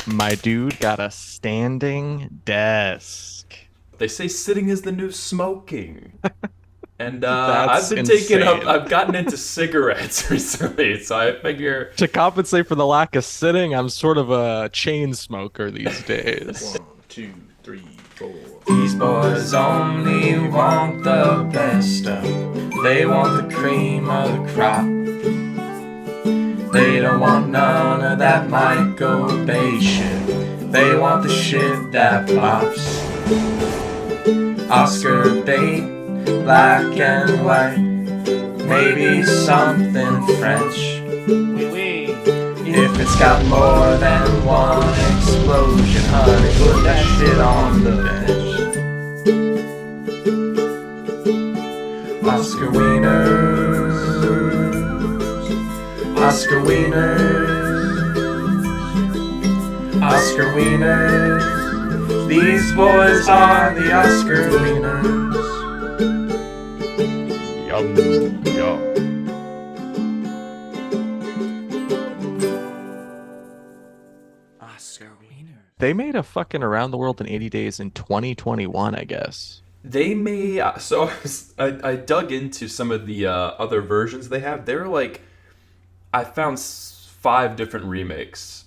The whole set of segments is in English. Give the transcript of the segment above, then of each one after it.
My dude got a standing desk. They say sitting is the new smoking. And I've That's been taking up, insane. I've gotten into cigarettes recently, so I figure. To compensate for the lack of sitting, I'm sort of a chain smoker these days. 1, 2, 3, 4. These boys only want the best stuff. They want the cream of the crop. They don't want none of that Michael Bay shit. They want the shit that pops. Oscar bait, black and white. Maybe something French. If it's got more than one explosion, honey, put that shit on the bench. Oscar Wieners, Oscar Wieners, Oscar Wieners. These boys are the Oscar Wieners. Yum, yum. Oscar Wieners. They made a fucking Around the World in 80 Days in 2021, I guess. They may. So I dug into some of the other versions they have. They're like, I found five different remakes.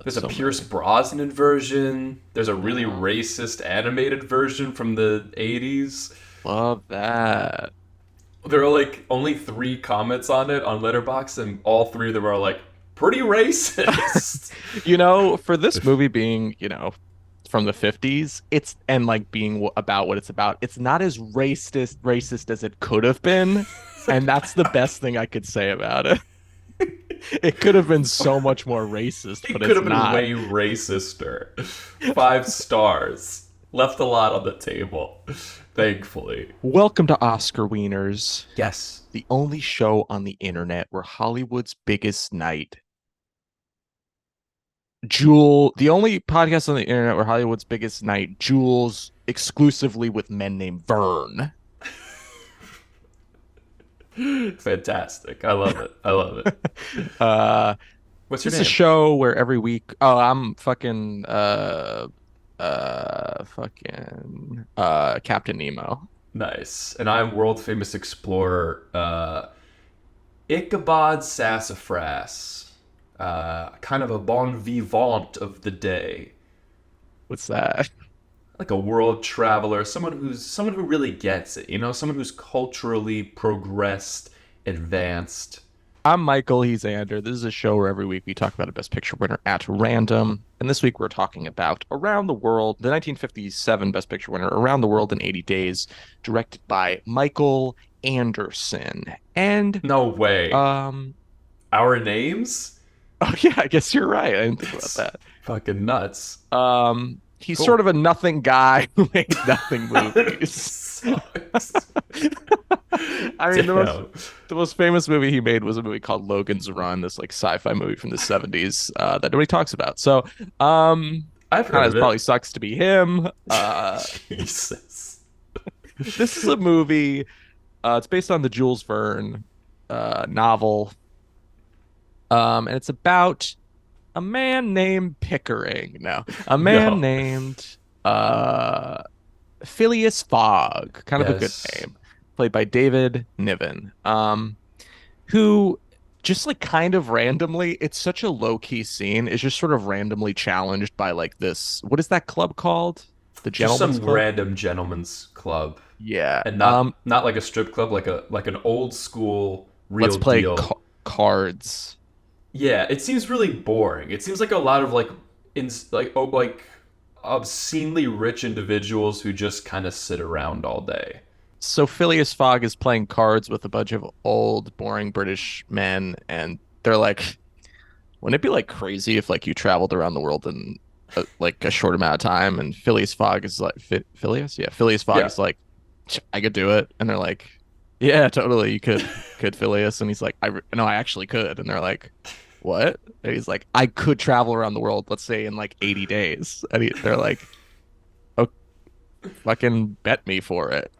There's a So Pierce many. Brosnan version. There's a really Oh, racist animated version from the 80s. love that. There are like only three comments on it on Letterboxd, and all three of them are like pretty racist. For this movie being, from the 50s, it's and like being about what it's about, it's not as racist as it could have been, and that's the best thing I could say about it. It could have been so much more racist, It but could it's have been not. way racister. 5 stars. Left a lot on the table, thankfully. Welcome to Oscar Wieners, Yes. the only show on the internet where Hollywood's biggest night the only podcast on the internet where Hollywood's biggest night jewels exclusively with men named Vern. Fantastic. I love it. I love it. Uh, What's your this is a name? show where every week, oh, I'm Captain Nemo. Nice. And I'm world famous explorer Ichabod Sassafras. Kind of a bon vivant of the day. What's that? Like a world traveler, someone who really gets it, someone who's culturally progressed, advanced. I'm Michael. He's Ander. This is a show where every week we talk about a Best Picture winner at random. And this week we're talking about Around the World, the 1957 Best Picture winner, Around the World in 80 Days, directed by Michael Anderson. And No way. um, Our names? oh yeah, I guess you're right. I didn't think about That's that. fucking nuts. He's sort Cool. of a nothing guy who makes nothing movies. Sucks. I mean, the most Damn. the most famous movie he made was a movie called Logan's Run, this like sci-fi movie from the 70s that nobody talks about. So, I've kind heard of of probably it. sucks to be him. Jesus. This is a movie. It's based on the Jules Verne novel, and it's about a man named Pickering. No, a man No. named Phileas Fogg, kind of a good Yes. name, played by David Niven, who just like kind of randomly, it's such a low-key scene, is just sort of randomly challenged by like this, what is that club called? The Just Gentleman's some Club? random gentleman's club. Yeah. And not like a strip club, like an old school Let's real play deal. cards. Yeah, it seems really boring. It seems like a lot of like obscenely rich individuals who just kind of sit around all day. So Phileas Fogg is playing cards with a bunch of old, boring British men, and they're like, wouldn't it be like crazy if like you traveled around the world in like a short amount of time? And Phileas Fogg is like, Phileas? Yeah, Phileas Fogg Yeah. is like, I could do it. And they're like, yeah, totally, you could Phileas. And he's like, no, I actually could. And they're like, what? And he's like, I could travel around the world, let's say in like 80 days. And they're like, oh, fucking bet me for it.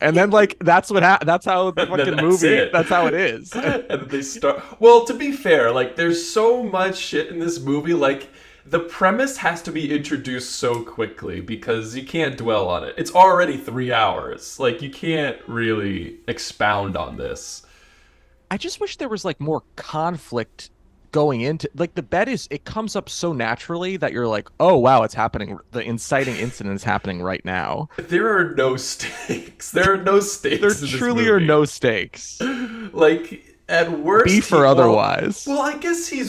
And then like that's how the And then fucking that's movie, it. that's how it is. And they start. Well, to be fair, like there's so much shit in this movie. Like the premise has to be introduced so quickly because you can't dwell on it. It's already 3 hours. Like, you can't really expound on this. I just wish there was like more conflict going into like the bet is it comes up so naturally that you're like, oh wow, it's happening. The inciting incident is happening right now. There are no stakes. There are no There stakes in this truly are movie. no stakes, Like, at worst, beef or otherwise. well, I guess he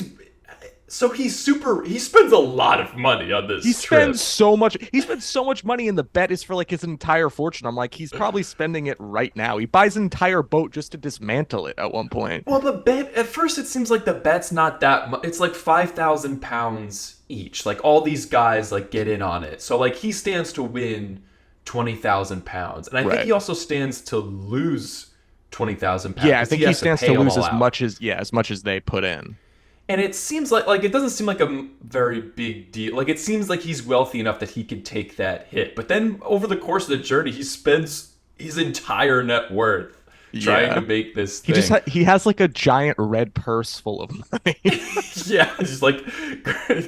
spends a lot of money on He this trip. spends so much. He spends so much money, and the bet is for like his entire fortune. I'm like, he's probably spending it right now. He buys an entire boat just to dismantle it at one point. Well, the bet at first it seems like the bet's not that much. It's like 5,000 pounds each. Like all these guys like get in on it. So like he stands to win 20,000 pounds, and I think Right. he also stands to lose 20,000 pounds. Yeah, I 'cause think he has stands pay to them lose all as out. much as as much as they put in. And it seems like it doesn't seem like a very big deal. Like it seems like he's wealthy enough that he could take that hit. But then over the course of the journey, he spends his entire net worth trying Yeah. to make this He thing. he has like a giant red purse full of money. Yeah, just like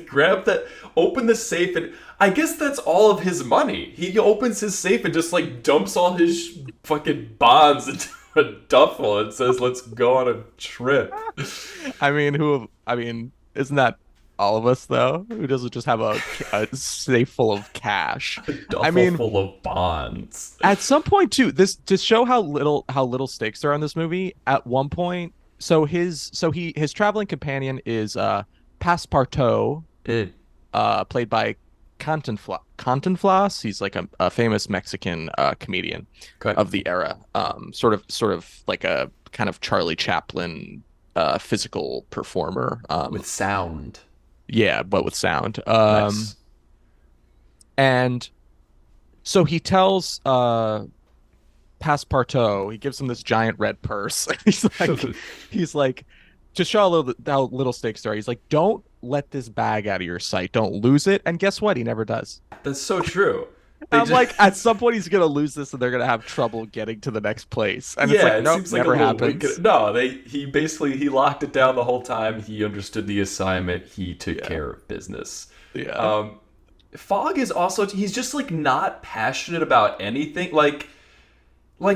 grab that, open the safe, and I guess that's all of his money. He opens his safe and just like dumps all his fucking bonds into a duffel and says, "Let's go on a trip." I mean, isn't that all of us though? Who doesn't just have a safe full of cash? Duffel I mean, full of bonds. at some point too, this to show how little stakes are in this movie. At one point, his traveling companion is Passepartout, It, played by Cantinflas. He's like a famous Mexican comedian okay. of the era. Sort of like a kind of Charlie Chaplin physical performer. With sound. Yeah, but with sound. Nice. And so he tells Passepartout, he gives him this giant red purse. He's like, to show how little stakes there are. He's like, don't let this bag out of your sight. Don't lose it. And guess what? He never does. That's so true. I'm like, at some point he's gonna lose this, and they're gonna have trouble getting to the next place. And it's yeah, like, it nope, seems like never a little happens. wink. No, he locked it down the whole time. He understood the assignment. He took care of business. Yeah. Fogg is also he's just like not passionate about anything. Like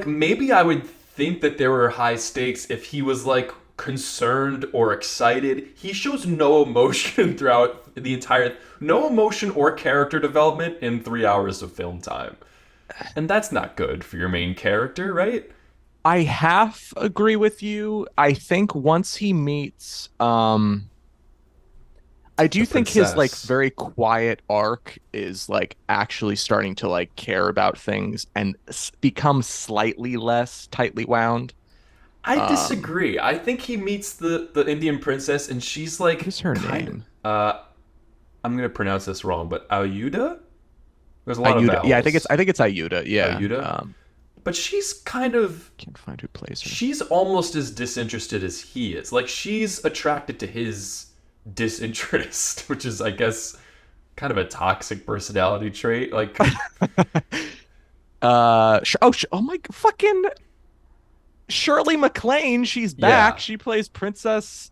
maybe I would think that there were high stakes if he was like concerned or excited. He shows no emotion throughout the entire no emotion or character development in 3 hours of film time. And that's not good for your main character, right? I half agree with you. I think once he meets I do The think his like princess. very quiet arc is like actually starting to like care about things and become slightly less tightly wound. I Um, disagree. I think he meets the Indian princess and she's like what is her kind name? I'm gonna pronounce this wrong, but Ayuda? There's a lot of Ayuda. Yeah, vowels. I think it's Ayuda. Yeah. Ayuda? But she's kind of Can't find who plays her. she's almost as disinterested as he is. Like she's attracted to his disinterest, which is I guess kind of a toxic personality trait. Like Oh my fucking Shirley MacLaine. She's yeah. back. She plays Princess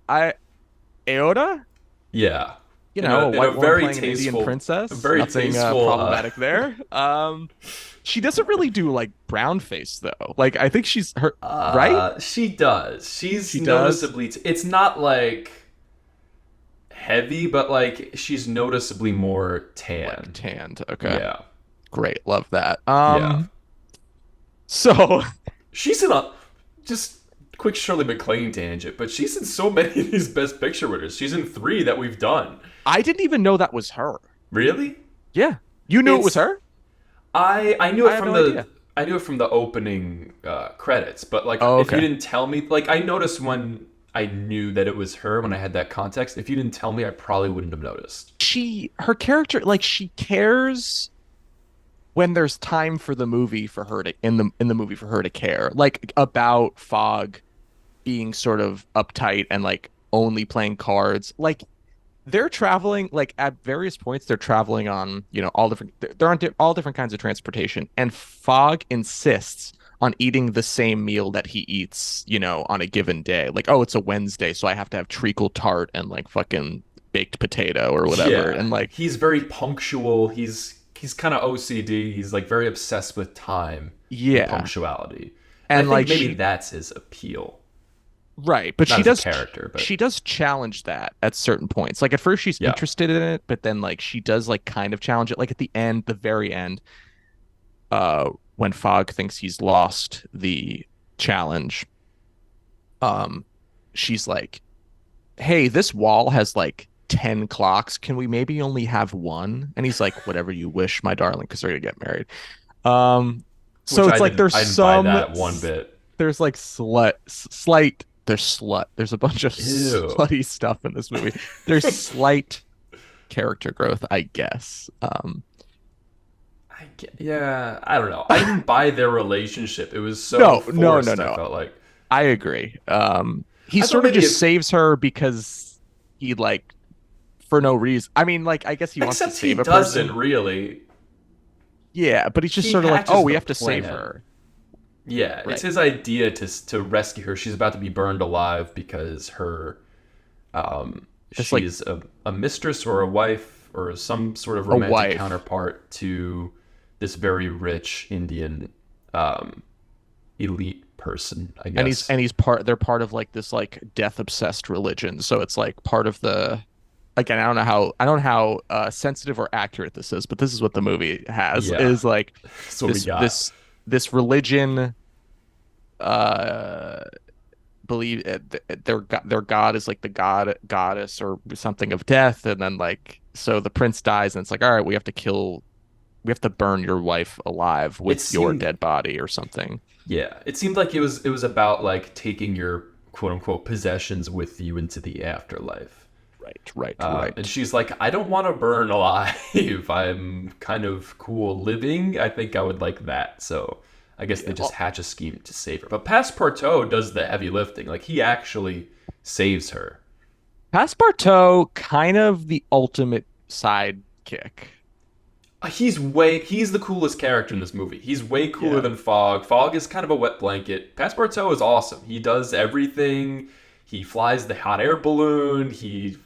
Aoda. Yeah. You know, a In white a woman very playing an Indian tasteful princess. a very Nothing tasteful problematic there. She doesn't really do like brown face though. Like I think she's her right. She does. She's She does. noticeably. It's not like heavy, but like she's noticeably more Like tan. tanned. Okay, Yeah. great, love that. Yeah. So She's in a just quick Shirley MacLaine tangent, but she's in so many of these Best Picture winners. She's in 3 that we've done. I didn't even know that was her. Really? Yeah, you knew it It's- was her. I knew it I had from no the idea. I knew it from the opening credits, but like Oh, if you okay. didn't tell me, like I noticed when I knew that it was her when I had that context. If you didn't tell me, I probably wouldn't have noticed. Her character, like she cares when there's time for the movie for her to in the movie for her to care, like about Fogg being sort of uptight and like only playing cards. Like they're traveling, like at various points they're traveling on, all different they're on all different kinds of transportation, and Fogg insists on eating the same meal that he eats, on a given day. Like, oh, it's a Wednesday, so I have to have treacle tart and like fucking baked potato or whatever. Yeah, And like, he's very punctual. He's kind of OCD. He's like very obsessed with time and yeah. punctuality. And I And think like maybe she that's his appeal. right, but Not as a character, but she does challenge that at certain points. Like at first she's yeah. interested in it, but then like she does like kind of challenge it. Like at the end, the very end, when Fogg thinks he's lost the challenge, um, she's like, "Hey, this wall has like 10 clocks. Can we maybe only have one?" And he's like, "Whatever you wish, my darling, because they're gonna get married." Um, Which so it's like I didn't buy that one bit. there's like slight there's slut there's a bunch of Ew. slutty stuff in this movie. There's slight character growth, I guess. Yeah, I don't know. I didn't buy their relationship. It was so No, forced, I no. felt like. I agree. He I thought sort of maybe just if saves her because he like for no reason. I mean, like I guess he wants to except he save a doesn't person. really. Yeah, but he's just He sort of like, oh, hatches we the have to save plan. her. Yeah, it's Right. his idea to rescue her. She's about to be burned alive because her It's like she's a mistress or a wife or some sort of a romantic wife. counterpart to this very rich Indian um, elite person, I guess. And he's part they're part of like this like death obsessed religion. So it's like part of the again, I don't know how sensitive or accurate this is, but this is what the movie has Yeah, is like that's what we this got. this religion uh believe their god is like the goddess or something of death, and then like so the prince dies and it's like, all right, we have to burn your wife alive It with your seemed dead body or something. Yeah, it seemed like it was about like taking your quote unquote possessions with you into the afterlife. And Right. she's like, I don't want to burn alive. I'm kind of cool living. I think I would like that. So I guess they Yeah. just hatch a scheme to save her. But Passepartout does the heavy lifting. Like he actually saves her. Passepartout, kind of the ultimate sidekick. He's the coolest character in this movie. He's way cooler Yeah. than Fog. Fog is kind of a wet blanket. Passepartout is awesome. He does everything. He flies the hot air balloon. He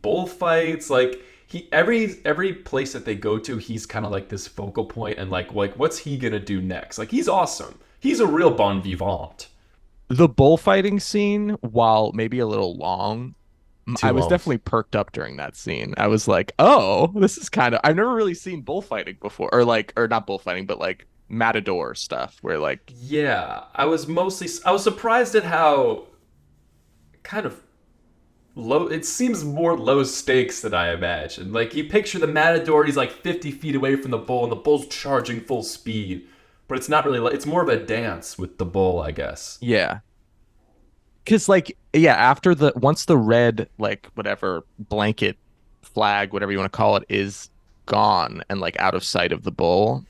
bullfights. Like he every place that they go to, he's kind of like this focal point and like what's he gonna do next? Like he's awesome. He's a real bon vivant. The bullfighting scene, while maybe a little long, I Too was long. definitely perked up during that scene. I was like, "Oh, this is kind of I've never really seen bullfighting before or not bullfighting, but like matador stuff where like Yeah, I was surprised at how kind of low it seems more low stakes than I imagined. Like you picture the matador, he's like 50 feet away from the bull and the bull's charging full speed. But it's not really like it's more of a dance with the bull, I guess. yeah. 'Cause like yeah, after the once the red like whatever blanket flag, whatever you want to call it, is gone and like out of sight of the bull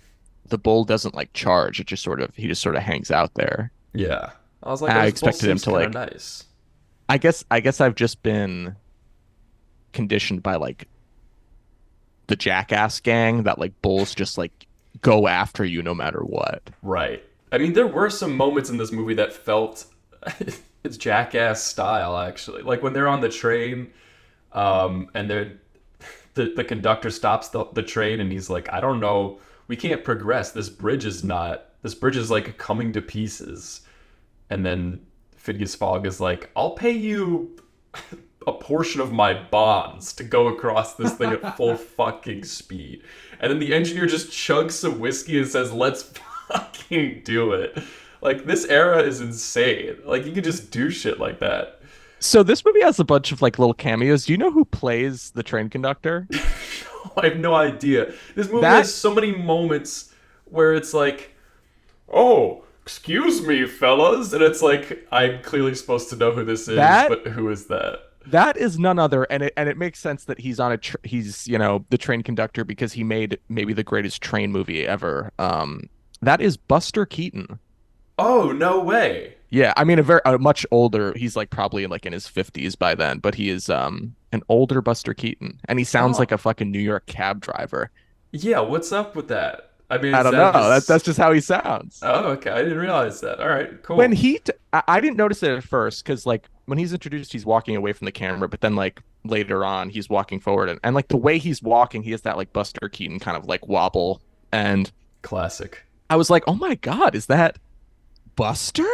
doesn't like charge. It just sort of he just sort of hangs out there. Yeah. I was like, oh, I this bull expected him seems to kind of like nice. I guess I've just been conditioned by like the Jackass gang that like bulls just like go after you no matter what. Right. I mean, there were some moments in this movie that felt it's jackass style, actually. Like when they're on the train, and the conductor stops the train and he's like, I don't know, we can't progress. This bridge is like coming to pieces. And then Phineas Fogg is like, I'll pay you a portion of my bonds to go across this thing at full fucking speed. And then the engineer just chugs some whiskey and says, let's fucking do it. Like, this era is insane. Like, you can just do shit like that. So this movie has a bunch of like little cameos. Do you know who plays the train conductor? I have no idea. This movie That has so many moments where it's like, oh, excuse me, fellas. And it's like, I'm clearly supposed to know who this is, that but who is that? that is none other, and it makes sense that he's on he's the train conductor because he made maybe the greatest train movie ever. That is Buster Keaton. Oh, no way. Yeah, I mean a much older. He's like probably like in his 50s by then, but he is an older Buster Keaton, and he sounds like Oh, a fucking New York cab driver. yeah, what's up with that? I mean, I is don't that know. his? That's just how he sounds. Oh, okay. I didn't realize that. All right, When cool. I didn't notice it at first because like when he's introduced, he's walking away from the camera, but then like later on, he's walking forward and like the way he's walking, he has that like Buster Keaton kind of like wobble. And Classic. I was like, oh my God, is that Buster?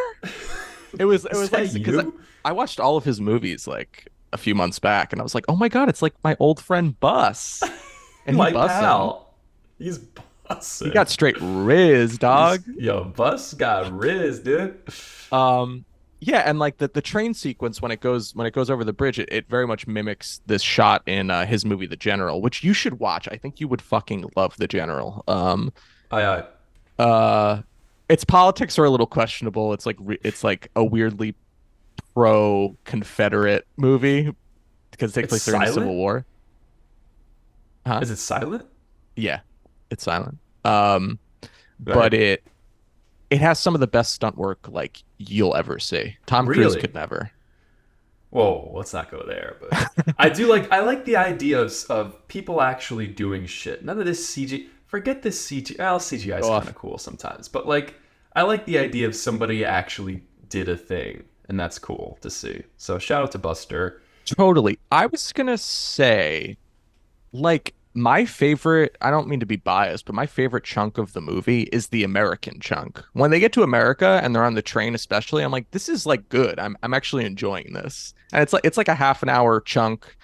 It Is was like that because you? I watched all of his movies like a few months back, and I was like, oh my God, it's like my old friend Bus, and he My bussing. pal. He's He bussing. got straight riz, dog. Yo, Bus got Riz, dude. Um, yeah, and like the train sequence when it goes over the bridge, it very much mimics this shot in his movie The General, which you should watch. I think you would fucking love The General. Aye, aye. Uh, its politics are a little questionable. It's like a weirdly pro Confederate movie because it takes It's place during the silent? Civil War. Huh? Is it silent? Yeah, it's silent. Um, Right. but it has some of the best stunt work like you'll ever see. Tom Cruise Really? could never. Whoa, let's not go there. But I like the idea of people actually doing shit. None of this CG. Forget this CG. Well, CGI is Go kind of off. cool sometimes, but like I like the idea of somebody actually did a thing, and that's cool to see. So shout out to Buster. Totally. I was gonna say, like, my favorite, I don't mean to be biased, but my favorite chunk of the movie is the American chunk. When they get to America and they're on the train, especially, I'm like, this is like good. I'm actually enjoying this. And it's like a half an hour chunk.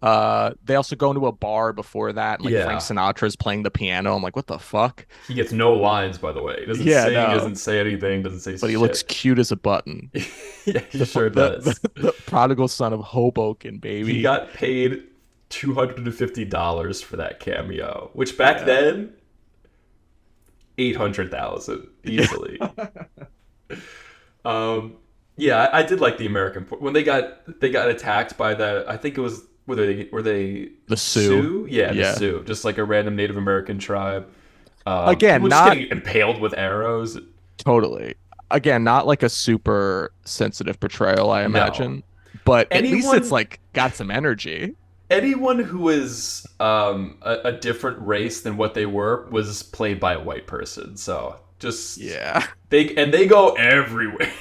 They also go into a bar before that, and like Frank Yeah, Sinatra's playing the piano. I'm like, what the fuck? he gets no lines, by the way. He doesn't Yeah, sing, no. doesn't say anything, doesn't say But he looks shit. cute as a button. Yeah, he sure does. The prodigal son of Hoboken, He baby. got paid $250 for that cameo, which back Yeah. then 800,000 Yeah. easily. Um, yeah, I did like the American when they got attacked by the I think it was were they The Sioux. Sioux? Yeah, the Yeah. Sioux, just like a random Native American tribe. Again, People just not getting impaled with arrows. totally. Again, not like a super sensitive portrayal, I No, imagine. But at least it's anyone like got some energy. anyone who is a different race than what they were was played by a white person. So just Yeah. they go everywhere.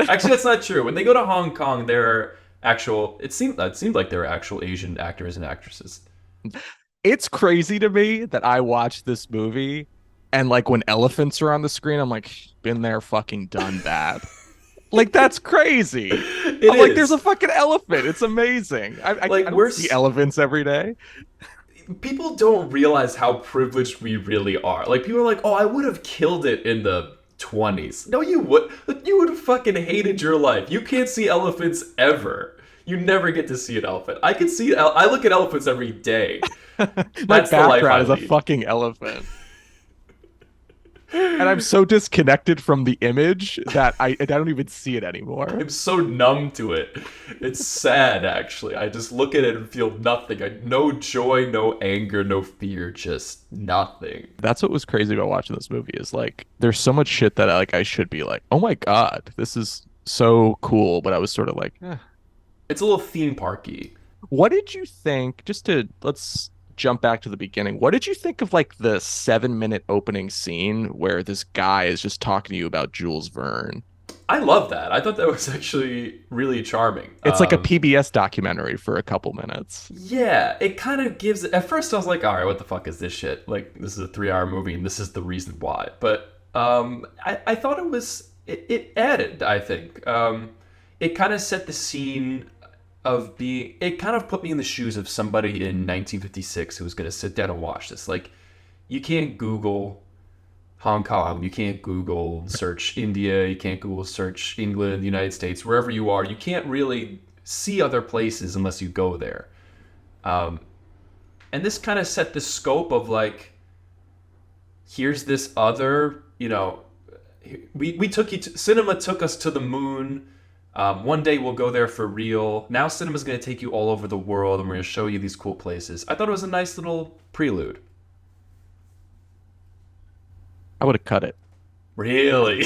Actually, that's not true. When they go to Hong Kong, there are actual. It seemed like there were actual Asian actors and actresses. It's crazy to me that I watched this movie and like when elephants are on the screen, I'm like, been there, fucking done that. Like that's crazy. It I'm like, there's a is fucking elephant. It's amazing. like I don't see elephants every day. people don't realize how privileged we really are. Like people are like, "Oh, I would have killed it in the 20s." No, you would. Like, you would have fucking hated your life. You can't see elephants ever. You never get to see an elephant. I can see. I look at elephants every day. My That's the life I background is a lead. fucking elephant. And I'm so disconnected from the image that I don't even see it anymore. I'm so numb to it. It's sad, actually. I just look at it and feel nothing. No joy, no anger, no fear, just nothing. That's what was crazy about watching this movie is like there's so much shit that I should be like, oh my God, this is so cool. But I was sort of like, eh. It's a little theme parky. What did you think? Just to let's jump back to the beginning. What did you think of like the 7 minute opening scene where this guy is just talking to you about Jules Verne? I love that. I thought that was actually really charming. It's like a PBS documentary for a couple minutes. Yeah, it kind of gives. At first, I was like, "All right, what the fuck is this shit? Like, this is a 3 hour movie, and this is the reason why." But I thought it added. I think it kind of set the scene of being. It kind of put me in the shoes of somebody in 1956 who was going to sit down and watch this. Like, you can't Google Hong Kong. You can't Google search India. You can't Google search England, the United States, wherever you are. You can't really see other places unless you go there. Um, and this kind of set the scope of like, here's this other, we took cinema took us to the moon. One day we'll go there for real. Now cinema's going to take you all over the world and we're going to show you these cool places. I thought it was a nice little prelude. I would have cut it. Really?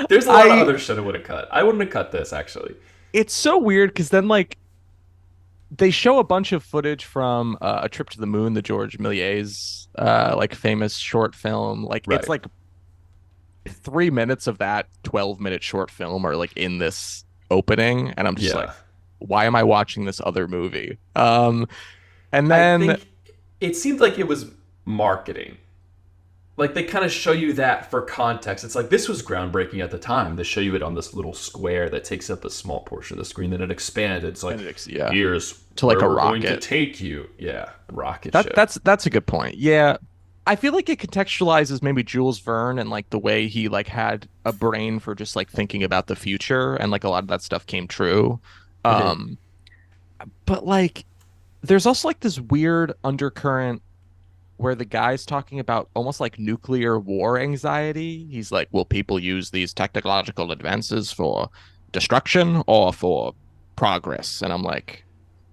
There's a lot of I other shit I would have cut. I wouldn't have cut this actually. it's so weird because then like they show a bunch of footage from A Trip to the Moon, the George Méliès like famous short film. Like it's Right. like 3 minutes of that 12-minute short film are like in this opening, and I'm just like, Yeah. why am I watching this other movie? And I then think it seemed like it was marketing. Like they kind of show you that for context. It's like this was groundbreaking at the time. They show you it on this little square that takes up a small portion of the screen. Then it expanded. It's like, yeah, here's to like where a we're going to rocket. take you. Yeah, rocket That ship. that's a good point. Yeah. I feel like it contextualizes maybe Jules Verne and like the way he like had a brain for just like thinking about the future, and like a lot of that stuff came true. Mhm. Um, but like there's also like this weird undercurrent where the guy's talking about almost like nuclear war anxiety. He's like, will people use these technological advances for destruction or for progress? And I'm like,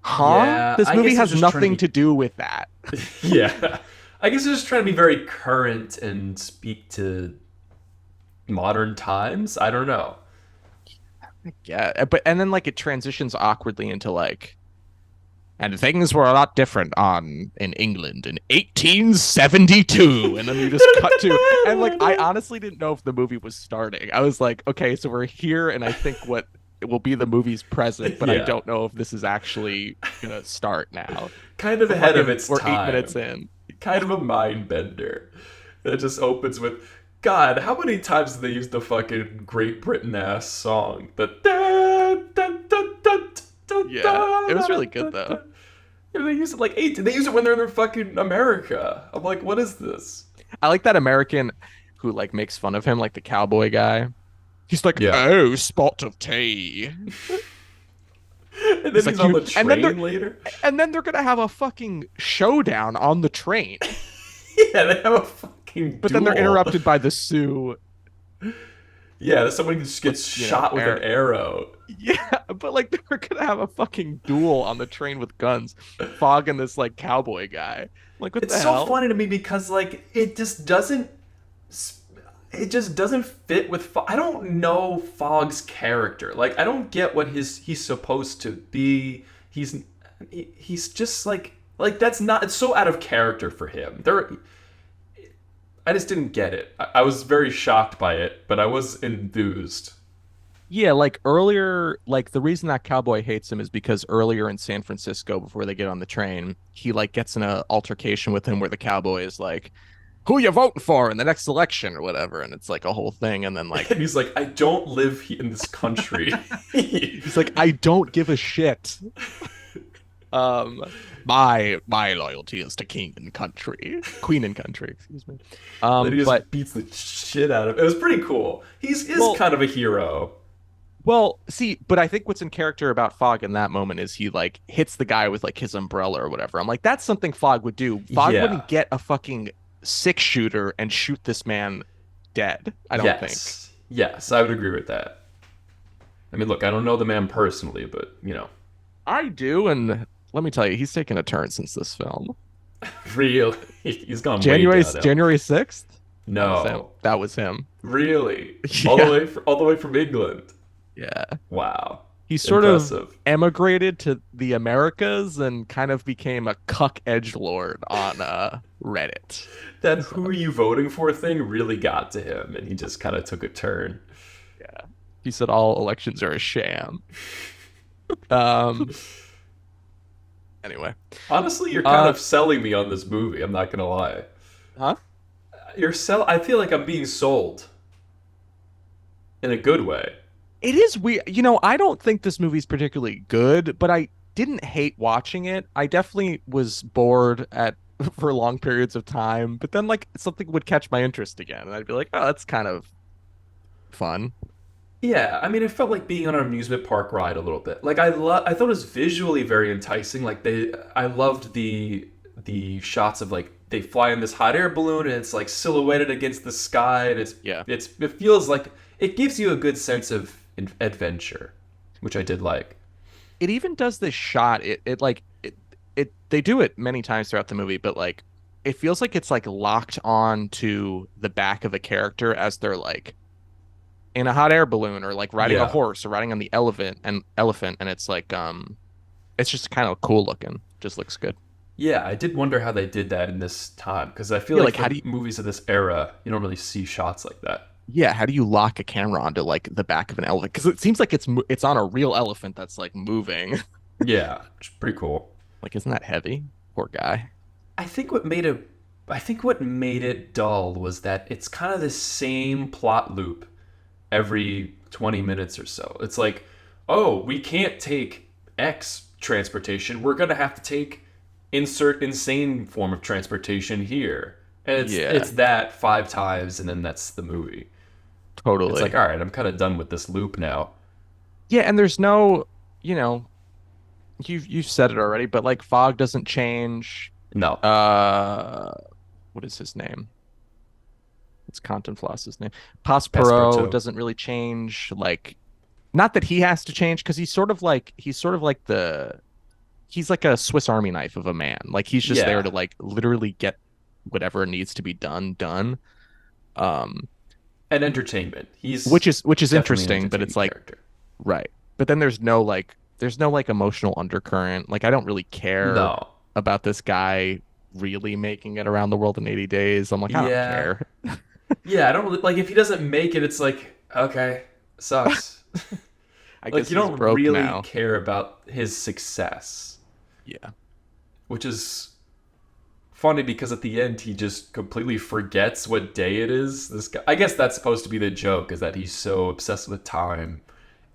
huh? Yeah, This I movie guess it's has just trying to nothing be. to do with that. Yeah, I guess it's just trying to be very current and speak to modern times. I don't know. Yeah, but and then like it transitions awkwardly into like, and things were a lot different on in England in 1872, and then you just cut to, and like I honestly didn't know if the movie was starting. I was like, okay, so we're here, and I think what it will be the movie's present, but I Yeah, don't know if this is actually gonna start now. kind of We're ahead of fucking, its we're 8 minutes time. in. Kind of a mind bender. That just opens with, God, how many times did they use the fucking Great Britain ass song? The da, da, da, da, da, Yeah, it was da, really da, good da. though. Yeah, they use it like eight. They use it when they're in fucking America. I'm like, what is this? I like that American who like makes fun of him, like the cowboy guy. He's like, Yeah. oh, spot of tea. And then He's he's like on you, the train later. and then they're gonna have a fucking showdown on the train. Yeah, they have a fucking But then they're duel. interrupted by the Sioux. Yeah, somebody just With gets shot with an arrow. yeah, but like they're gonna have a fucking duel on the train with guns. Fog and this like cowboy guy. I'm like, what It's the so hell? funny to me because like it just doesn't fit with I don't know Fogg's character. Like I don't get what he's supposed to be. He's just like that's not it's so out of character for him. I just didn't get it. I was very shocked by it, but I was enthused. Yeah, like earlier, like the reason that cowboy hates him is because earlier in San Francisco, before they get on the train, he like gets in a altercation with him where the cowboy is like, "Who you voting for in the next election or whatever?" And it's like a whole thing. And then And like he's like, I don't live in this country. he's like, "I don't give a shit. Um, my loyalty is to king and country, queen and country, excuse me." Then he But just beats the shit out of it. It was pretty cool. Is well, kind of a hero. Well, see, but I think what's in character about Fogg in that moment is he like hits the guy with like his umbrella or whatever. I'm like, that's something Fogg would do. Fogg Yeah. wouldn't get a fucking 6 shooter and shoot this man dead. I don't think. Yes. Yes, I would agree with that. I mean, look, I don't know the man personally, but I do, and let me tell you, he's taken a turn since this film. really, he's gone way January downhill. January 6th? That was him. No, That was him. really, Yeah. all the way from England. Yeah. Wow, He sort of impressive. emigrated to the Americas and kind of became a cuck edgelord on Reddit. That "who are you voting for" thing really got to him, and he just kind of took a turn. Yeah. He said all elections are a sham. Um anyway. Honestly, you're kind Uh of selling me on this movie. I'm not gonna lie. huh? I feel like I'm being sold in a good way. It is weird. I don't think this movie's particularly good, but I didn't hate watching it. I definitely was bored at for long periods of time, but then like something would catch my interest again, and I'd be like, "Oh, that's kind of fun." Yeah, I mean, it felt like being on an amusement park ride a little bit. Like I thought it was visually very enticing. I loved the shots of like they fly in this hot air balloon and it's like silhouetted against the sky and Yeah. it feels like it gives you a good sense of adventure, which I did like. It even does this shot. It like it they do it many times throughout the movie, but like it feels like it's like locked on to the back of a character as they're like in a hot air balloon or like riding a Yeah, horse or riding on the elephant and it's like It's just kind of cool looking. Just looks good. Yeah, I did wonder how they did that in this time because I feel Yeah, like like for how do you movies of this era, you don't really see shots like that. yeah, how do you lock a camera onto like the back of an elephant? Because it seems like it's on a real elephant that's like moving. Yeah, it's pretty cool. Like, isn't that heavy? Poor guy. I think what made it I think what made it dull was that it's kind of the same plot loop every 20 minutes or so. It's like, "Oh, we can't take X transportation. We're going to have to take insert insane form of transportation here." And it's Yeah, that 5 times and then that's the movie. It's like, totally. "All right, I'm kind of done with this loop now." Yeah, and there's no, you know, you've said it already, but like Fog doesn't change. No. Uh, what is his name? It's Cantinflas's name. Prospero Passepartout. doesn't really change. Like, not that he has to change because he's sort of like he's like a Swiss Army knife of a man. Like he's just there Yeah. to like literally get whatever needs to be done. Um, And entertainment. He's which is definitely an interesting, but entertaining it's like character. right. But then there's no like emotional undercurrent. Like I don't really care No. about this guy really making it around the world in 80 days. I'm like, I don't Yeah. care. Yeah, I don't really like if he doesn't make it, it's like, okay, sucks. I Like guess you he's don't broke really now. care about his success, Yeah. which is funny because at the end he just completely forgets what day it is. This guy, I guess that's supposed to be the joke, is that he's so obsessed with time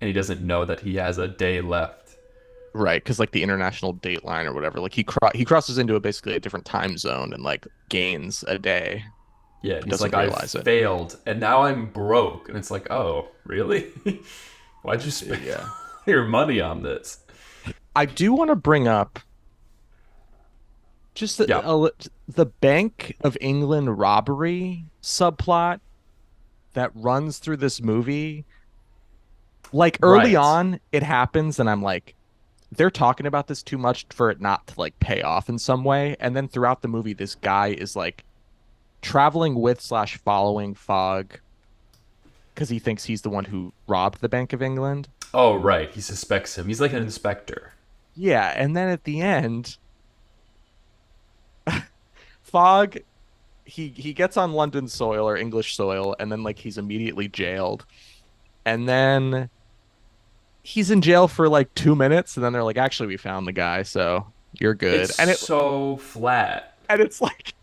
and he doesn't know that he has a day left. Right, because like the international date line or whatever, like he crosses into basically a different time zone and like gains a day, Yeah, and but he's doesn't like, I realize it. failed and now I'm broke. And it's like, oh, really? Why'd you spend Yeah. your money on this? I do want to bring up just Yeah. the Bank of England robbery subplot that runs through this movie. Like early Right. on, it happens, and I'm like, they're talking about this too much for it not to like pay off in some way. And then throughout the movie, this guy is like traveling with slash following Fogg because he thinks he's the one who robbed the Bank of England. Oh, right. He suspects him. He's like an inspector. Yeah, and then at the end, Fogg he gets on London soil or English soil, and then like he's immediately jailed. And then he's in jail for like 2 minutes, and then they're like, actually, we found the guy, so you're It's good. so flat. And it's like,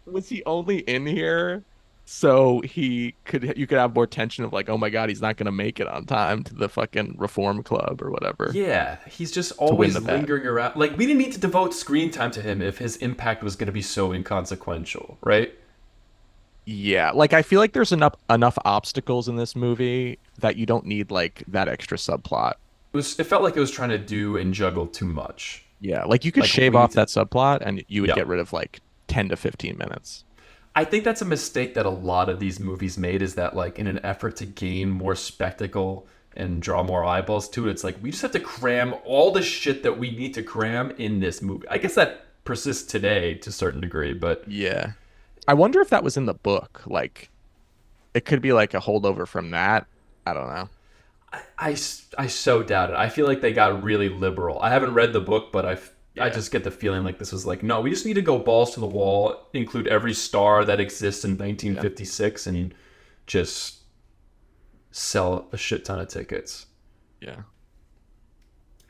was he only in here so you could have more tension of like, oh my God, he's not gonna make it on time to the fucking reform club or whatever Yeah, he's just to win always the bet. lingering around. Like, we didn't need to devote screen time to him if his impact was going to be so inconsequential, right? Yeah, like I feel like there's enough obstacles in this movie that you don't need like that extra subplot. It felt like it was trying to do and juggle too much. Yeah, like you could Like, shave we need off to. that subplot and you would Yeah. get rid of like 10 to 15 minutes. I think that's a mistake that a lot of these movies made, is that, like, in an effort to gain more spectacle and draw more eyeballs to it, it's like, we just have to cram all the shit that we need to cram in this movie. I guess that persists today to a certain degree, but Yeah. I wonder if that was in the book. Like it could be like a holdover from that. I don't know. I so doubt it. I feel like they got really liberal. I haven't read the book, but I Yeah. just get the feeling like this was like, no, we just need to go balls to the wall, include every star that exists in Yeah. 1956, and just sell a shit ton of tickets. Yeah.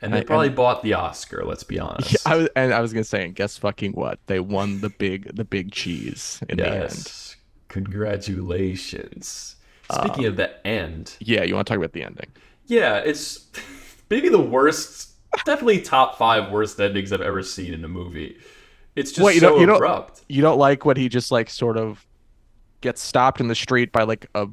And they probably And bought the Oscar. Let's be yeah, honest. I was gonna say, and guess fucking what? They won the big cheese in the end. Yes, congratulations. Speaking Um, of the end, yeah, you want to talk about the ending? yeah, it's maybe the worst, definitely top five worst endings I've ever seen in a movie. It's What just you don't so you don't abrupt. you don't like when he just like sort of gets stopped in the street by like a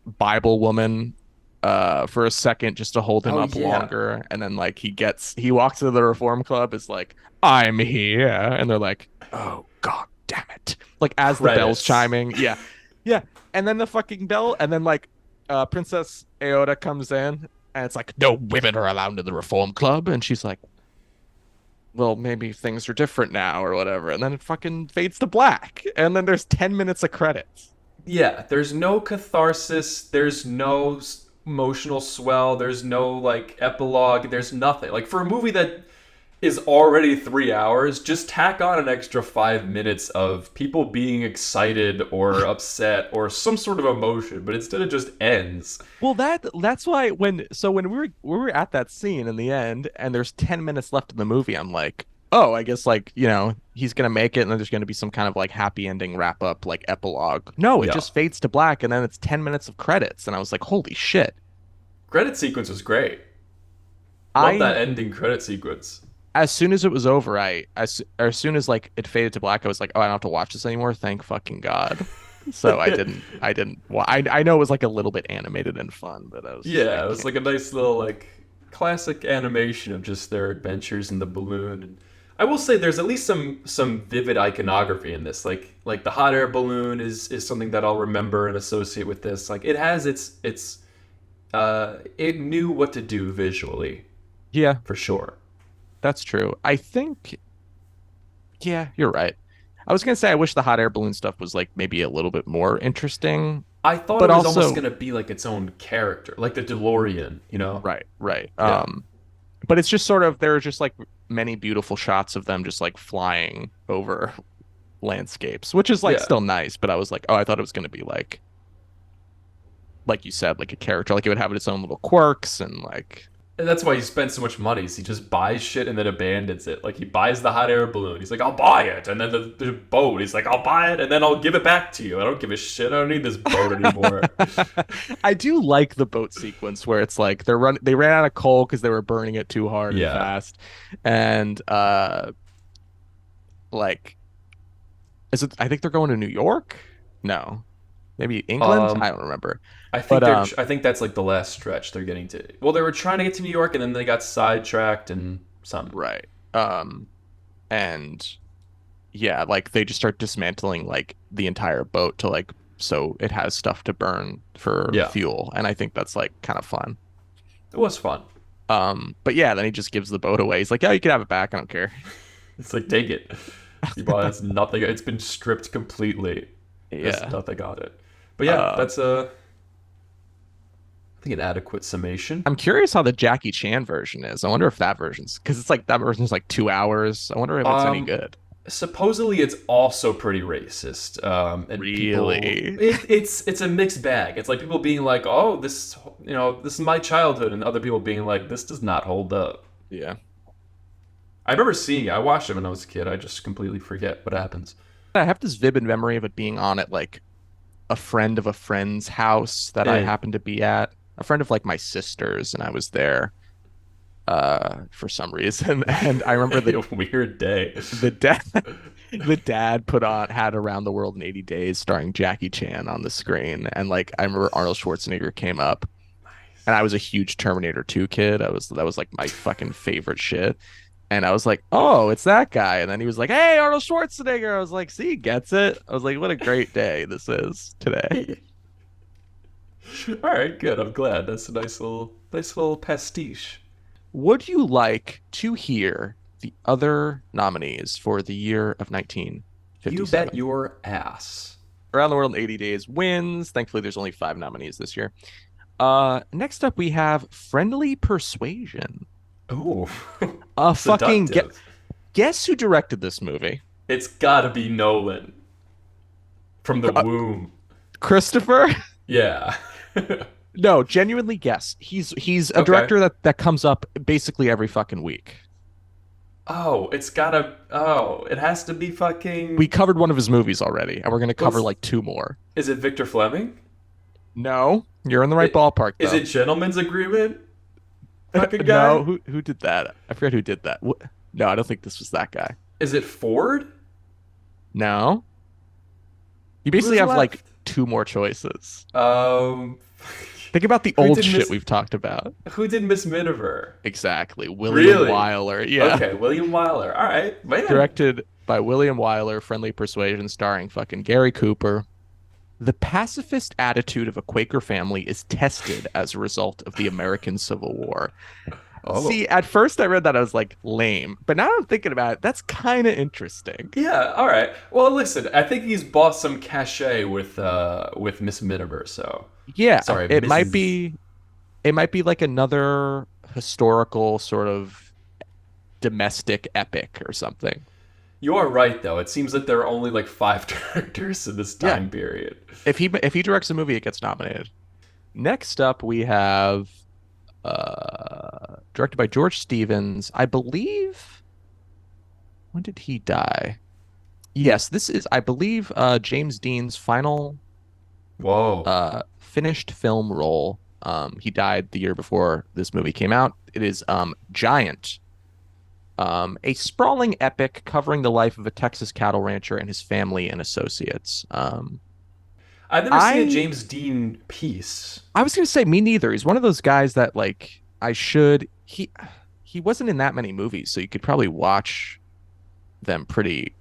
Bible woman for a second just to hold him Oh up yeah, longer, and then like he walks into the Reform Club, is like, I'm here, and they're like, oh God damn it, like as the bell's credits. chiming. Yeah, yeah, and then the fucking bell, and then like Princess Aota comes in, and it's like, no women are allowed in the Reform Club, and she's like, well, maybe things are different now or whatever, and then it fucking fades to black, and then there's 10 minutes of credits. Yeah, there's no catharsis. There's no emotional swell. There's no like epilogue. There's nothing. Like for a movie that is already 3 hours, just tack on an extra 5 minutes of people being excited or upset or some sort of emotion, but instead it just ends. Well, that's why when we were at that scene in the end and there's 10 minutes left in the movie, I'm like, "Oh, I guess like, he's going to make it and then there's going to be some kind of like happy ending wrap up like epilogue." No, it Yeah. just fades to black and then it's 10 minutes of credits and I was like, "Holy shit." Credit sequence was great. Love that I ending credit sequence. As soon as it was over, as soon as like it faded to black, I was like, "Oh, I don't have to watch this anymore. Thank fucking God." So I know it was like a little bit animated and fun, but I was just Yeah, like, it was like a nice little like classic animation of just their adventures in the balloon. And I will say there's at least some vivid iconography in this. Like the hot air balloon is something that I'll remember and associate with this. Like it has it knew what to do visually yeah, for sure. that's true. I think, yeah, you're right. I was gonna say I wish the hot air balloon stuff was like maybe a little bit more interesting, I thought it but was almost also gonna be like its own character, like the DeLorean, you know? right, right. Yeah. But it's just sort of there are just like many beautiful shots of them just like flying over landscapes, which is like Yeah. still nice. But I was like, oh, I thought it was gonna be like you said, like a character, like it would have its own little quirks and like And that's why he spends so much money. Is he just buys shit and then abandons it. Like he buys the hot air balloon. He's like, I'll buy it. And then the boat. He's like, I'll buy it and then I'll give it back to you. I don't give a shit. I don't need this boat anymore. I do like the boat sequence where it's like they ran out of coal because they were burning it too hard and Yeah. fast. And like is it I think they're going to New York? No. Maybe England? I Um, don't remember. I think But I think that's like the last stretch they're getting to. Well, they were trying to get to New York and then they got sidetracked and some. right. And yeah, like they just start dismantling like the entire boat to like so it has stuff to burn for Yeah. fuel. And I think that's like kind of fun. It was fun. But yeah, then he just gives the boat away. He's like, "Yeah, you can have it back. I don't care." It's like take it. You bought it's nothing. It's been stripped completely. There's Yeah. nothing on it. But yeah, Uh, that's I think an adequate summation. I'm curious how the Jackie Chan version is. I wonder if that version's because it's like that version's like 2 hours. I wonder if it's any Um, good. Supposedly it's also pretty racist. And people, Really? it's a mixed bag. It's like people being like, "Oh, this is my childhood," and other people being like, "This does not hold up." Yeah. I remember seeing it. I watched it when I was a kid. I just completely forget what happens. I have this vivid memory of it being on at like a friend of a friend's house that I Eh. happened to be at. A friend of like my sister's, and I was there for some reason. And I remember A weird day. the dad the dad put on had Around the World in 80 Days starring Jackie Chan on the screen. And like I remember Arnold Schwarzenegger came up and I was a huge Terminator 2 kid. That was like my fucking favorite shit. And I was like, "Oh, it's that guy." And then he was like, "Hey, Arnold Schwarzenegger." I was like, "See, he gets it." I was like, "What a great day this is today." All right, good. I'm glad. That's a nice little pastiche. Would you like to hear the other nominees for the year of You bet 1957? your ass. Around the World in 80 Days wins. Thankfully, there's only 5 nominees this year. Next up, we have Friendly Persuasion. Oh, Fucking seductive. guess who directed this movie? It's gotta be Nolan from the Uh, womb. Christopher? Yeah. No, genuinely guess. He's a Okay. director that comes up basically every fucking week. Oh, it's gotta. Oh, it has to be fucking. We covered one of his movies already, and we're gonna cover What's- like two more. Is it Victor Fleming? No, you're in the right It- ballpark Is though. it Gentleman's Agreement? Fucking guy? No, who did that? I forget who did that. No, I don't think this was that guy. Is it Ford? No, you basically Who's have like left? two more choices. Um, Think about the Who old did shit Miss- we've talked about. who did Miss Miniver? Exactly, William Really? Wyler. Yeah, Okay, William Wyler. All right, man. directed by William Wyler. Friendly Persuasion, starring fucking Gary Cooper. The pacifist attitude of a Quaker family is tested as a result of the American Civil War. Oh. See, at first I read that I was like lame, but now I'm thinking about it, that's kind of interesting. Yeah. All right. Well, listen. I think he's bought some cachet with Miss Miniver. So Yeah, Sorry, it might Mrs. be it might be like another historical sort of domestic epic or something. You are right, though. It seems that there are only like five directors in this Yeah. time period. If he directs a movie, it gets nominated. Next up, we have directed by George Stevens. I believe when did he die? Yes, this is I believe James Dean's final Whoa. finished film role. He died the year before this movie came out. It is Giant, a sprawling epic covering the life of a Texas cattle rancher and his family and associates. I've never seen a I James Dean piece. I was gonna say me neither. He's one of those guys that like I should he wasn't in that many movies, so you could probably watch them pretty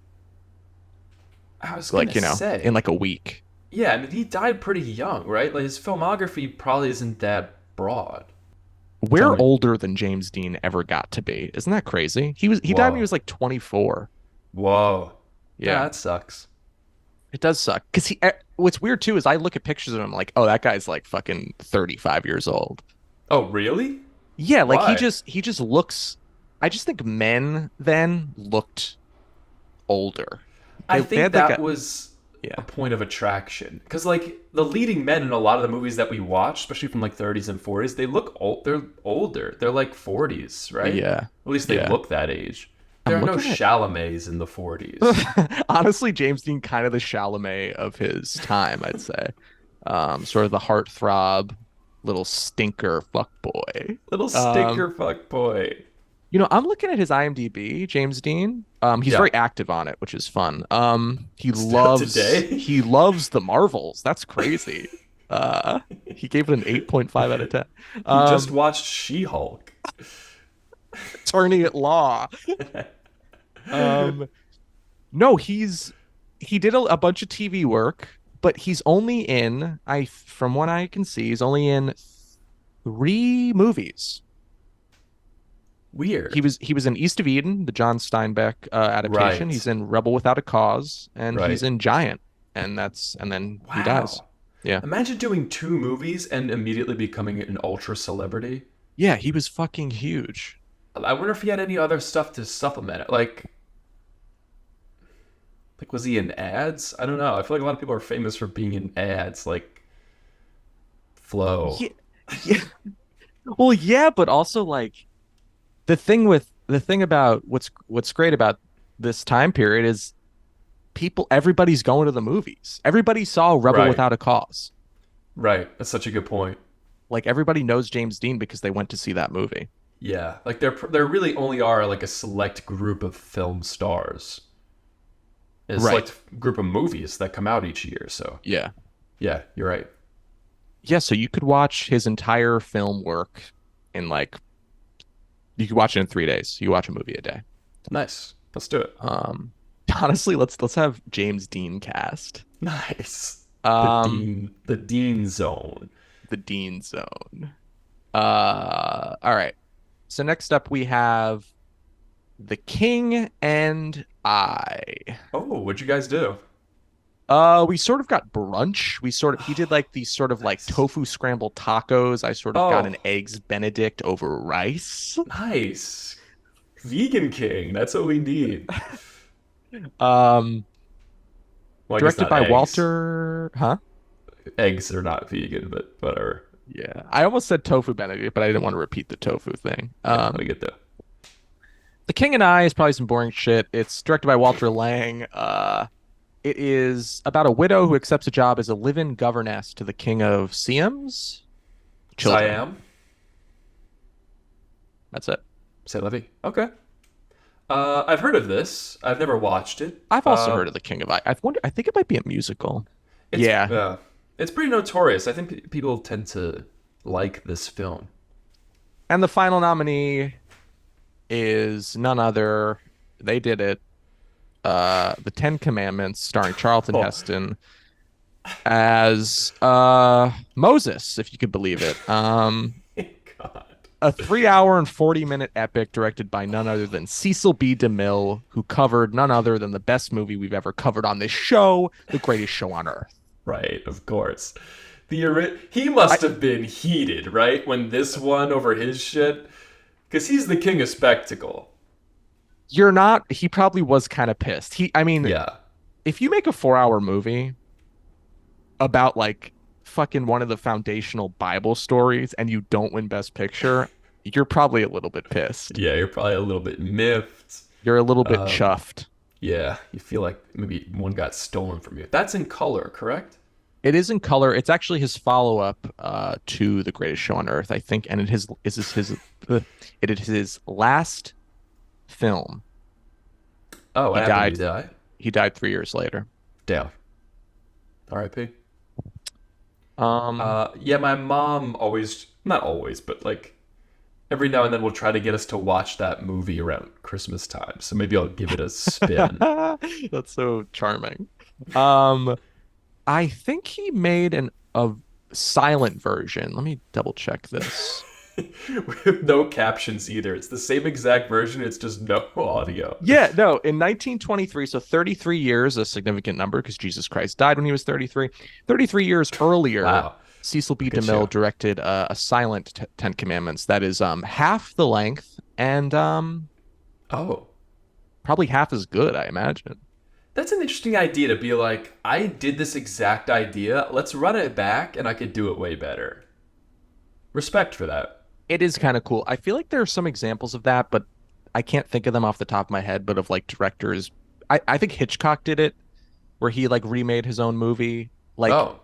I was gonna like, in say. like a week. Yeah, I mean, he died pretty young, right? Like, his filmography probably isn't that broad. Tell We're me. older than James Dean ever got to be. Isn't that crazy? He died when he Whoa. was like 24. Whoa. Yeah, Yeah. that sucks. It does suck. Because what's weird too is I look at pictures of him like, oh, that guy's like fucking 35 years old. Oh, really? Yeah, like he Why? just he just looks I just think men then looked older. I They think had like that a was a yeah. point of attraction. Because, like, the leading men in a lot of the movies that we watch, especially from like 30s and 40s, they look old. They're older. They're like 40s, right? Yeah. At least they Yeah. look that age. There I'm are no looking at Chalamets in the 40s. honestly James Dean kind of the Chalamet of his time, I'd say. Sort of the heartthrob, little stinker fuck boy. Little Um, stinker fuck boy. I'm looking at his IMDb, James Dean. He's Yeah. very active on it, which is fun. He Still loves today? he loves the Marvels. That's crazy. He gave it an 8.5 out of 10. He just Um, watched She-Hulk. Attorney at Law. Um, no, he did a bunch of TV work, but he's only in from what I can see, he's only in three movies. He Weird. was he was in East of Eden, the John Steinbeck adaptation. Right. He's in Rebel Without a Cause, and he's Right. in Giant, and then he dies. Wow. Yeah, Imagine doing two movies and immediately becoming an ultra celebrity. yeah, he was fucking huge. I wonder if he had any other stuff to supplement it. Like was he in ads? I don't know. I feel like a lot of people are famous for being in ads, like Flow. Yeah, yeah. Well, yeah, but also like the thing about what's great about this time period is everybody's going to the movies. Everybody saw Rebel Right. Without a Cause. Right. That's such a good point. Like everybody knows James Dean because they went to see that movie. Yeah. Like there really only are like a select group of film stars. A Right. select group of movies that come out each year. So Yeah. yeah, you're right. Yeah, so you could watch his entire film work in like you could watch it in 3 days. You could watch a movie a day. Nice. Let's do it. Um, honestly, let's have James Dean cast. Nice. Um, The Dean Zone. the Dean Zone. All right. So next up we have The King and I. Oh, what'd you guys do? We sort of got brunch. He did like these sort of like Nice. tofu scrambled tacos. I sort of got an Oh, eggs Benedict over rice. nice. Vegan King. That's what we need. Um, Well, I guess directed not by eggs. Walter, huh? Eggs are not vegan, but whatever. Yeah, I almost said tofu Benedict, but I didn't want to repeat the tofu thing. Yeah, we get that. The King and I is probably some boring shit. It's directed by Walter Lang. It is about a widow who accepts a job as a live-in governess to the King of Siam's children. Siam. That's it. Say Levy. Okay. I've heard of this. I've never watched it. I've also heard of the King of I. I think it might be a musical. It's Yeah, it's pretty notorious. I think people tend to like this film. and the final nominee is none other. They did it. The Ten Commandments, starring Charlton Oh, Heston as Moses, if you could believe it. God. A 3 hour and 40 minute epic directed by none other than Cecil B. DeMille, who covered none other than the best movie we've ever covered on this show, The Greatest Show on Earth. Right, of course. He must have been heated, right? When this won over his shit. Because he's the king of spectacle. You're not. He probably was kind of pissed. I mean, Yeah. if you make a 4-hour movie about like fucking one of the foundational Bible stories and you don't win Best Picture, you're probably a little bit pissed. Yeah, you're probably a little bit miffed. You're a little bit chuffed. Yeah, you feel like maybe one got stolen from you. That's in color, correct? It is in color. It's actually his follow-up to The Greatest Show on Earth, I think, and it is his last film. Oh, He what happened? died. Did he die? He died 3 years later. Damn. R.I.P. Um, Yeah, my mom always, not always, but like every now and then will try to get us to watch that movie around Christmas time. So maybe I'll give it a spin. that's so charming. Um, I think he made a silent version. Let me double check this. With no captions either. It's the same exact version, it's just no audio. Yeah, no, in 1923, so 33 years, a significant number because Jesus Christ died when he was 33. 33 years earlier, Wow. Cecil B. Good DeMille show. directed a silent Ten Commandments that is half the length and Oh. probably half as good, I imagine. That's an interesting idea to be like, I did this exact idea. Let's run it back and I could do it way better. Respect for that. It is kind of cool. I feel like there are some examples of that, but I can't think of them off the top of my head, but of like directors. I think Hitchcock did it where he like remade his own movie like Oh,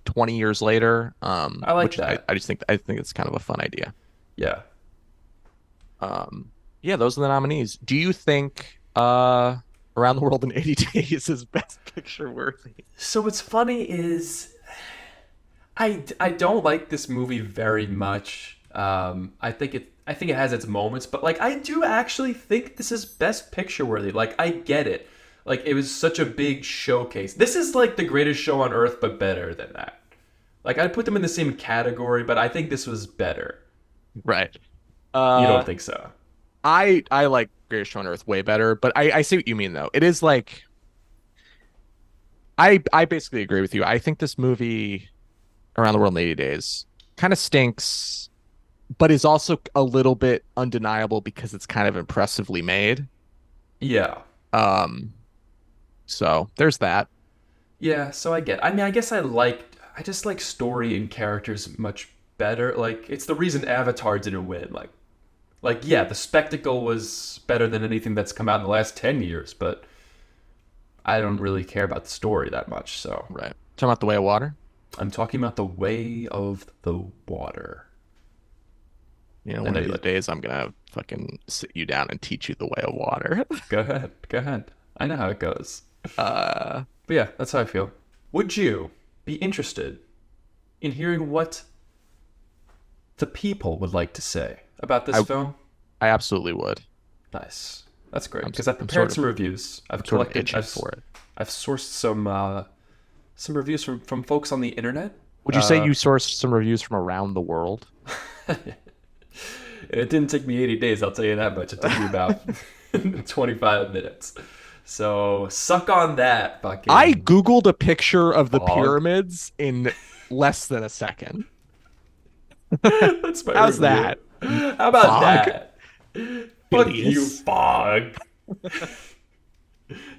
20 years later. I like Which that. I think it's kind of a fun idea. Yeah. Yeah, those are the nominees. Do you think Around the World in 80 Days is Best Picture worthy? So what's funny is I don't like this movie very much. I think it has its moments, but like I do actually think this is Best Picture worthy. Like I get it. Like it was such a big showcase. This is like The Greatest Show on Earth, but better than that. Like I'd put them in the same category, but I think this was better. Right. You don't think so? I like Greatest Show on Earth way better, but I see what you mean though. It is like I basically agree with you. I think this movie Around the World in 80 Days kind of stinks, but is also a little bit undeniable because it's kind of impressively made. Yeah. Um, so there's that. Yeah, so I mean, I guess I just like story and characters much better. Like, it's the reason Avatar didn't win. Yeah, the spectacle was better than anything that's come out in the last 10 years, but I don't really care about the story that much, so. Right. Talking about The Way of Water. I'm talking about The Way of the Water. You know, I one know of you- the days I'm gonna fucking sit you down and teach you the way of water. Go ahead, go ahead. I know how it goes. Uh, But yeah, that's how I feel. Would you be interested in hearing what the people would like to say about this film? I absolutely would. Nice. That's great. I'm Because s- I've I'm prepared sort of- some reviews. I've sort of collected. itching I've, for it. I've sourced some reviews from folks on the internet. Would you say you sourced some reviews from around the world? It didn't take me 80 days. I'll tell you that much. It took me about 25 minutes. So suck on that, fucking. I Googled a picture of the Fog. pyramids in less than a second. That's my How's review. that? How about Fog? that? Fuck you, Phileas? fog.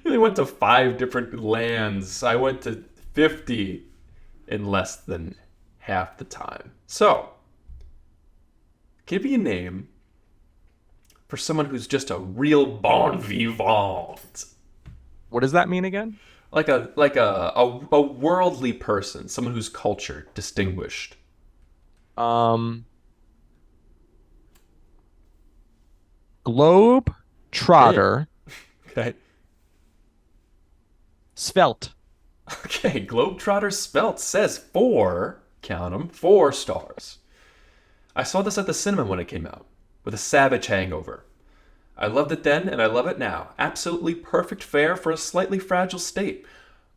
They went to 5 different lands. I went to 50 in less than half the time. So, give me a name for someone who's just a real bon vivant. What does that mean again? Like a worldly person, someone who's cultured, distinguished. Globe Trotter, Okay. Svelte. Okay, Globetrotter Spelt says 4, count 'em, 4 stars. I saw this at the cinema when it came out, with a savage hangover. I loved it then, and I love it now. Absolutely perfect fare for a slightly fragile state.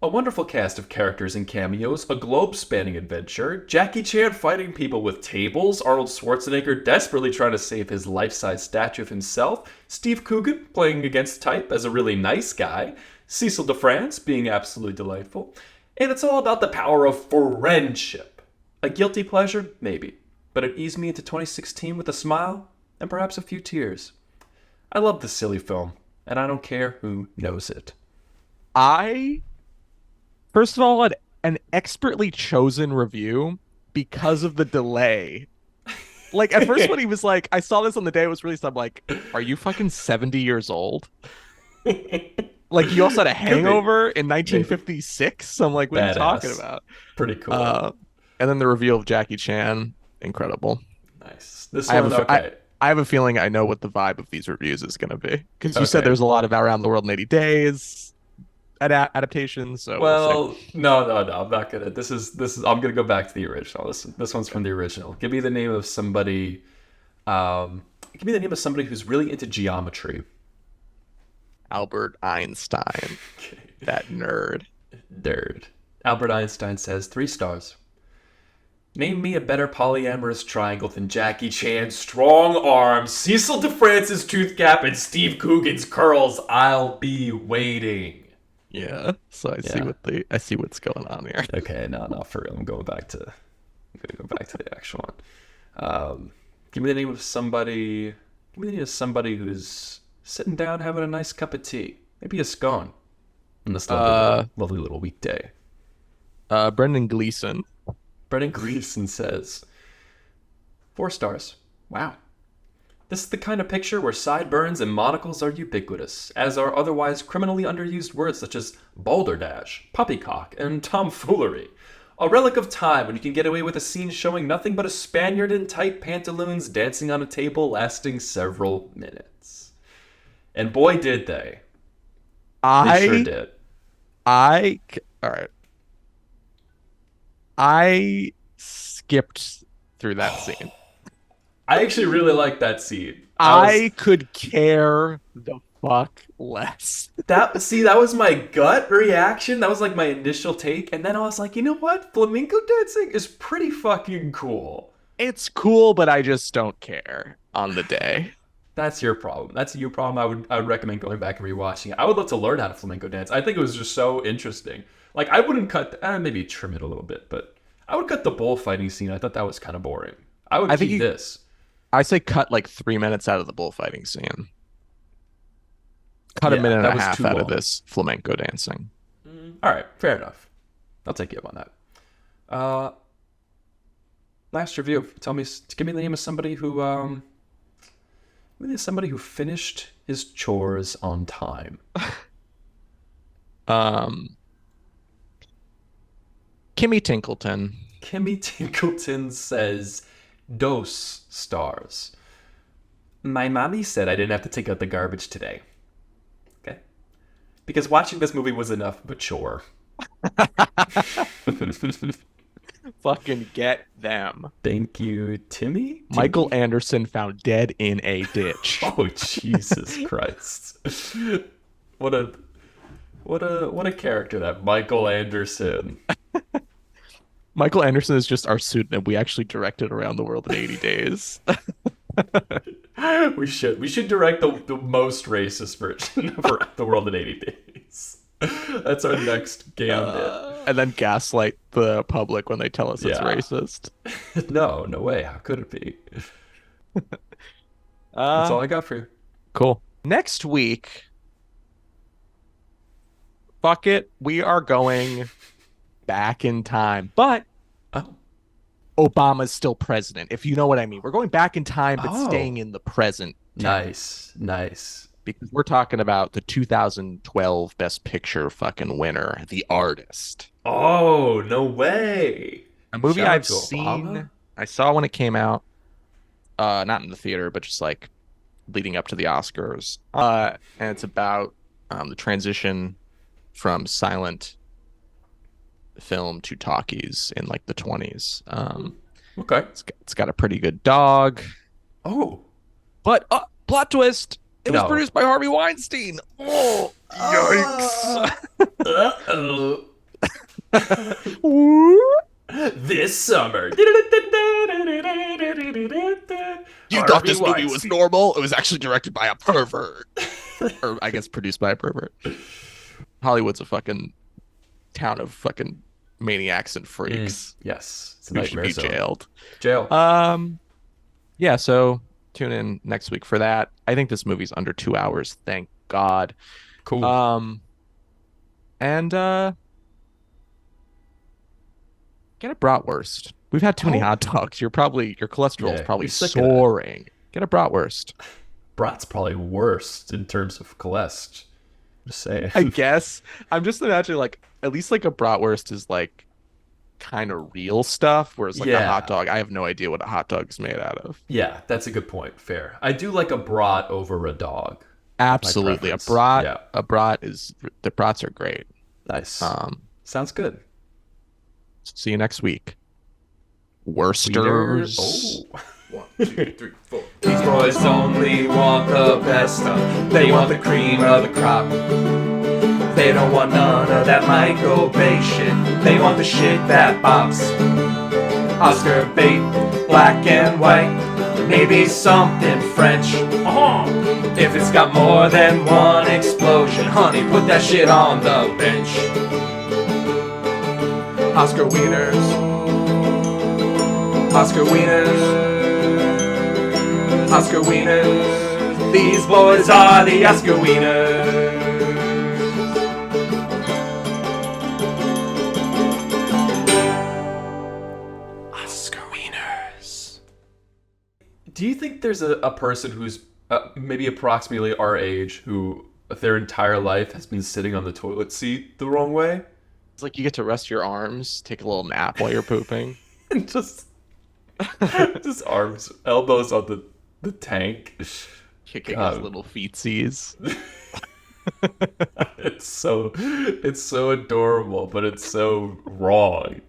A wonderful cast of characters and cameos, a globe-spanning adventure, Jackie Chan fighting people with tables, Arnold Schwarzenegger desperately trying to save his life-size statue of himself, Steve Coogan playing against type as a really nice guy, Cecil DeFrance being absolutely delightful, And it's all about the power of friendship. A guilty pleasure? Maybe. But it eased me into 2016 with a smile and perhaps a few tears. I love this silly film, and I don't care who knows it. I, first of all, had an expertly chosen review because of the delay. Like, at first, when he was like, I saw this on the day it was released, I'm like, are you fucking 70 years old? Like, you also had a hangover in 1956? So I'm like, what are you talking Badass. about? Pretty cool. And then the reveal of Jackie Chan, incredible. Nice. This I have one, a, okay. I have a feeling I know what the vibe of these reviews is going to be. Because you said Okay. there's a lot of Around the World in 80 Days adaptations, so we'll see. Well, no. I'm not gonna. I'm gonna go back to the original. This one's from the original. Give me the name of somebody. Give me the name of somebody who's really into geometry. Albert Einstein, Okay. that nerd. Nerd. Albert Einstein says 3 stars. Name me a better polyamorous triangle than Jackie Chan's strong arms, Cecil DeFrance's tooth gap, and Steve Coogan's curls. I'll be waiting. Yeah, so Yeah. I see what's going on here. Okay, no, for real. I'm gonna go back to the actual one. Give me the name of somebody. Give me the name of somebody who's sitting down having a nice cup of tea, maybe a scone, on this lovely little weekday. Brendan Gleeson. Brendan Gleeson says 4 stars. Wow. This is the kind of picture where sideburns and monocles are ubiquitous, as are otherwise criminally underused words such as balderdash, puppycock, and tomfoolery. A relic of time when you can get away with a scene showing nothing but a Spaniard in tight pantaloons dancing on a table lasting several minutes. And boy, did they. They sure did. All right. I skipped through that scene. I actually really like that scene. I could care the fuck less. That was my gut reaction. That was like my initial take, and then I was like, you know what? Flamenco dancing is pretty fucking cool. It's cool, but I just don't care on the day. That's your problem. That's your problem. I would recommend going back and rewatching it. I would love to learn how to flamenco dance. I think it was just so interesting. Like I wouldn't cut, maybe trim it a little bit, but I would cut the bullfighting scene. I thought that was kind of boring. I would keep this. I say cut like 3 minutes out of the bullfighting scene. Cut a minute and a half out of this flamenco dancing. All right, fair enough. I'll take you up on that. Last review. Give me the name of somebody who finished his chores on time. Kimmy Tinkleton. Kimmy Tinkleton says, "Dos stars. My mommy said I didn't have to take out the garbage today. Okay, because watching this movie was enough of a chore." Fucking get them. Thank you, Timmy. Michael Anderson found dead in a ditch. Oh Jesus Christ! What a character, that Michael Anderson. Michael Anderson is just our pseudonym. We actually directed Around the World in 80 Days. We should direct the most racist version of Around the World in 80 Days. That's our next gambit. And then gaslight the public when they tell us it's racist. No way. How could it be? That's all I got for you. Cool. Next week, fuck it, we are going back in time. But Obama's still president, if you know what I mean. We're going back in time, but staying in the present. Nice. Because we're talking about the 2012 Best Picture fucking winner, The Artist. Oh, no way. A movie I've seen. I saw when it came out. Not in the theater, but just like leading up to the Oscars. And it's about the transition from silent film to talkies in like the 20s. Okay. It's got a pretty good dog. Oh. But plot twist. It was produced by Harvey Weinstein. Oh, yikes. This summer. You thought this movie was normal? It was actually directed by a pervert. Or I guess produced by a pervert. Hollywood's a fucking town of fucking maniacs and freaks Yes, it's a who should nightmare be zone. jailed. Jail. Yeah, so tune in next week for that. I think this movie's under 2 hours, thank God. Cool. Um, and get a bratwurst. We've had too many Oh. hot dogs. Your cholesterol is Yeah, probably you're sick of that. soaring. Get a bratwurst. Brat's probably worst in terms of cholesterol. Just saying. I guess I'm just imagining like at least like a bratwurst is like kind of real stuff, whereas like a hot Yeah. dog, I have no idea what a hot dog is made out of. Yeah, that's a good point. Fair. I do like a brat over a dog. My Absolutely, preference. Yeah. a brat is the brats are great. Nice. Um, Sounds good. See you next week. Wieners. Worsters. Oh. 1, 2, 3, 4. These boys only want the best stuff. They want the cream of the crop. They don't want none of that Michael Bay shit. They want the shit that bops. Oscar bait, black and white. Maybe something French. If it's got more than one explosion, honey, put that shit on the bench. Oscar Wieners. Oscar Wieners. Oscar Wieners. These boys are the Oscar Wieners. Oscar Wieners. Do you think there's a person who's maybe approximately our age who their entire life has been sitting on the toilet seat the wrong way? It's like you get to rest your arms, take a little nap while you're pooping. And just arms, elbows on the tank. Kicking God. his little feetsies. It's so adorable, but it's so wrong.